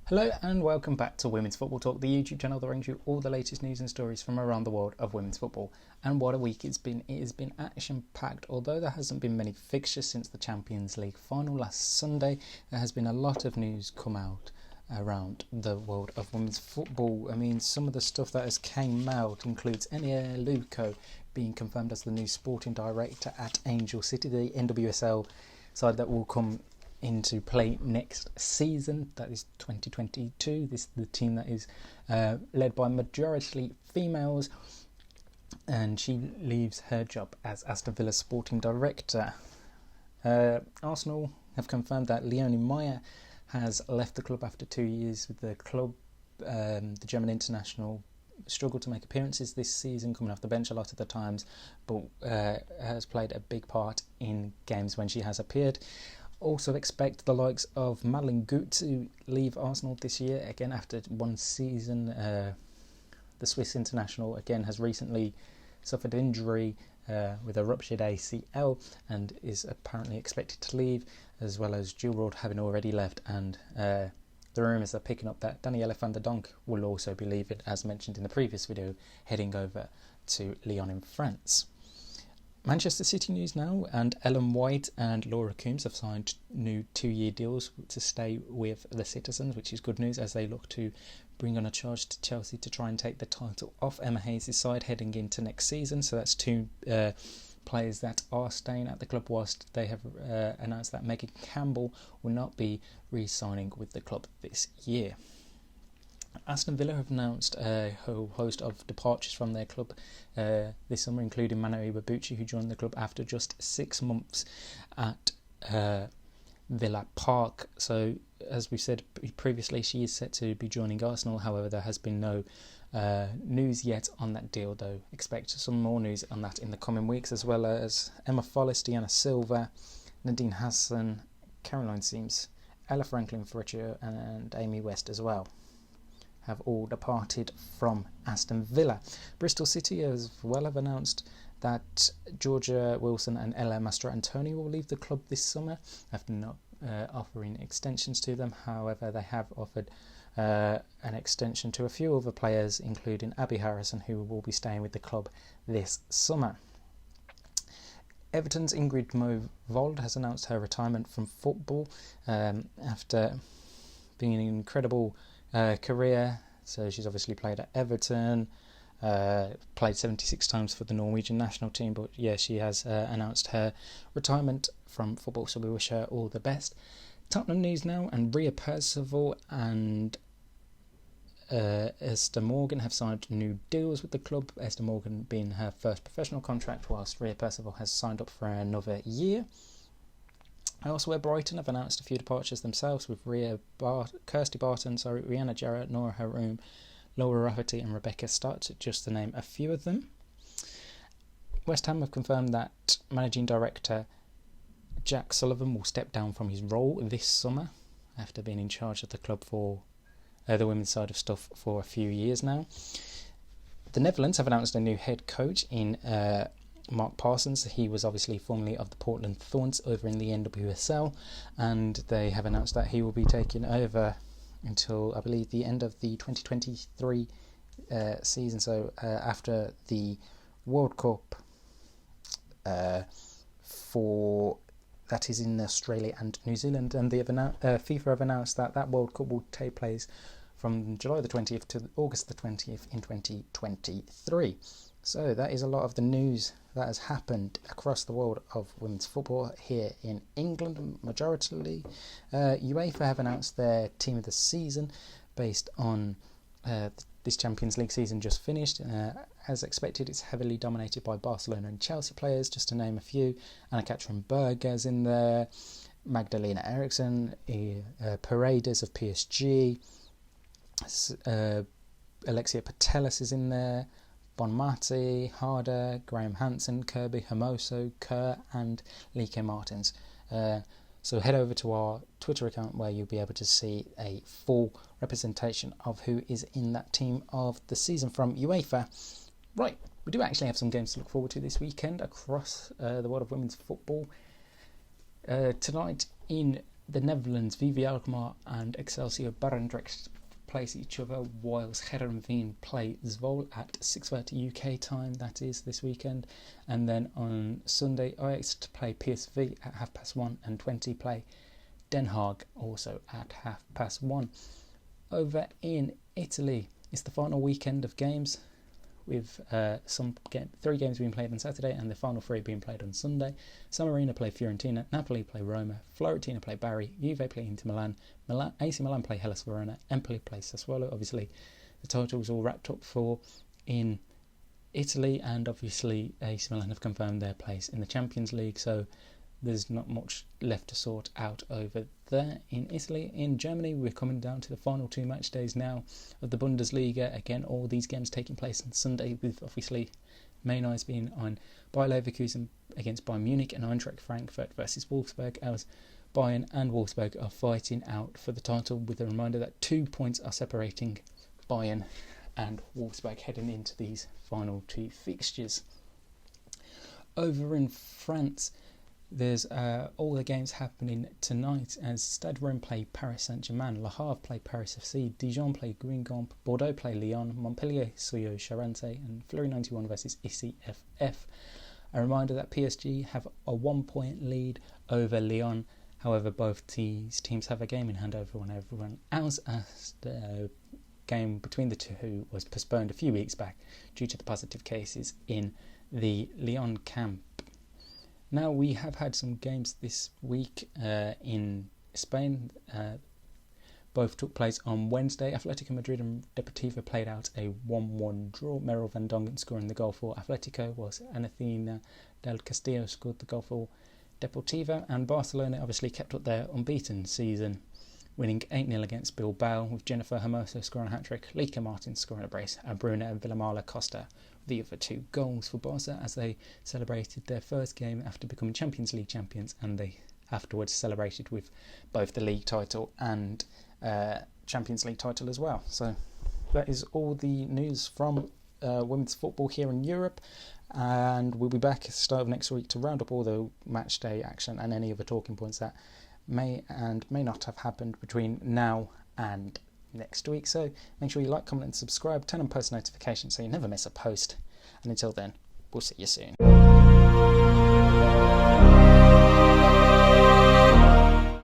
Hello and welcome back to Women's Football Talk, the YouTube channel that brings you all the latest news and stories from around the world of women's football. And what a week it's been. It has been action-packed. Although there hasn't been many fixtures since the Champions League final last Sunday, there has been a lot of news come out around the world of women's football. I mean, some of the stuff that has came out includes Enia Luco being confirmed as the new sporting director at Angel City, the NWSL side that will come into play next season, that is 2022. This is the team that is led by majority females, and she leaves her job as Aston Villa sporting director. Arsenal have confirmed that Leonie Meyer has left the club after 2 years with the club. The German international struggled to make appearances this season, coming off the bench a lot of the times, but has played a big part in games when she has appeared. Also expect the likes of Madeline Gut to leave Arsenal this year, again after one season. The Swiss international again has recently suffered injury with a ruptured ACL and is apparently expected to leave, as well as Gilroyd having already left, and the rumours are picking up that Danielle van der Donk will also be leaving, as mentioned in the previous video, heading over to Lyon in France. Manchester City news now, and Ellen White and Laura Coombs have signed new 2-year deals to stay with the Citizens, which is good news as they look to bring on a charge to Chelsea to try and take the title off Emma Hayes' side heading into next season. So that's two players that are staying at the club, whilst they have announced that Megan Campbell will not be re-signing with the club this year. Aston Villa have announced a whole host of departures from their club this summer, including Mano Iwabuchi, who joined the club after just 6 months at Villa Park. So, as we said previously, she is set to be joining Arsenal. However, there has been no news yet on that deal, though expect some more news on that in the coming weeks, as well as Emma Follis, Diana Silva, Nadine Hassan, Caroline Seams, Ella Franklin-Fletcher and Amy West as well have all departed from Aston Villa. Bristol City as well have announced that Georgia Wilson and Ella Mastroantoni will leave the club this summer after not offering extensions to them. However, they have offered an extension to a few other players, including Abby Harrison, who will be staying with the club this summer. Everton's Ingrid Movold has announced her retirement from football after being an incredible career. So she's obviously played at Everton, played 76 times for the Norwegian national team, but yeah, she has announced her retirement from football, so we wish her all the best. Tottenham news now, and Rhea Percival and Esther Morgan have signed new deals with the club, Esther Morgan being her first professional contract, whilst Rhea Percival has signed up for another year. Elsewhere, Brighton have announced a few departures themselves, with Kirsty Barton, Rihanna Jarrett, Nora Haroum, Laura Rafferty and Rebecca Stott, just to name a few of them. West Ham have confirmed that Managing Director Jack Sullivan will step down from his role this summer after being in charge of the club for the women's side of stuff for a few years now. The Netherlands have announced a new head coach in Mark Parsons. He was obviously formerly of the Portland Thorns over in the NWSL, and they have announced that he will be taking over until I believe the end of the 2023 season, so after the World Cup for that is in Australia and New Zealand, and FIFA have announced that World Cup will take place from July the 20th to August the 20th in 2023. So that is a lot of the news that has happened across the world of women's football here in England. Majority, UEFA have announced their team of the season based on this Champions League season just finished. As expected, it's heavily dominated by Barcelona and Chelsea players, just to name a few. Anna-Katrin Berger's in there, Magdalena Eriksson, Paredes of PSG, Alexia Putellas is in there, Bonmati, Harder, Graham Hansen, Kirby, Hermoso, Kerr and Lieke Martins. So head over to our Twitter account where you'll be able to see a full representation of who is in that team of the season from UEFA. Right, we do actually have some games to look forward to this weekend across the world of women's football. Tonight in the Netherlands, VV Alkmaar and Excelsior Barendrecht place each other, whilst Heerenveen play Zwolle at 6:30 UK time, that is this weekend. And then on Sunday, Ajax to play PSV at 1:30 and 20 play Den Haag also at 1:30. Over in Italy, it's the final weekend of games, with 3 games being played on Saturday and the final 3 being played on Sunday. San Marino play Fiorentina, Napoli play Roma, Fiorentina play Bari, Juve play Inter Milan, AC Milan play Hellas Verona, Empoli play Sassuolo. Obviously, the title's all wrapped up for in Italy, and obviously AC Milan have confirmed their place in the Champions League, so there's not much left to sort out over there in Italy. In Germany, we're coming down to the final 2 match days now of the Bundesliga. Again, all these games taking place on Sunday, with obviously main eyes being on Bayer Leverkusen against Bayern Munich and Eintracht Frankfurt versus Wolfsburg, as Bayern and Wolfsburg are fighting out for the title, with a reminder that 2 points are separating Bayern and Wolfsburg heading into these final 2 fixtures. Over in France, there's all the games happening tonight, as Stade Rennes play Paris Saint-Germain, Le Havre play Paris FC, Dijon play Guingamp, Bordeaux play Lyon, Montpellier Soyo Charente, and Fleury 91 versus ICFF. A reminder that PSG have a 1-point lead over Lyon. However, both these teams have a game in hand over everyone else, as the game between the two was postponed a few weeks back due to the positive cases in the Lyon camp. Now, we have had some games this week in Spain. Both took place on Wednesday. Atletico Madrid and Deportivo played out a 1-1 draw. Merrill Van Dongen scoring the goal for Atletico, whilst Anathina del Castillo scored the goal for Deportivo. And Barcelona obviously kept up their unbeaten season, winning 8-0 against Bilbao, with Jennifer Hermoso scoring a hat-trick, Lika Martins scoring a brace, and Bruna and Villamala Costa the other 2 goals for Barca, as they celebrated their first game after becoming Champions League champions, and they afterwards celebrated with both the league title and Champions League title as well. So that is all the news from women's football here in Europe, and we'll be back at the start of next week to round up all the match day action and any other talking points that may and may not have happened between now and next week. So make sure you like, comment and subscribe, turn on post notifications so you never miss a post, and until then, we'll see you soon.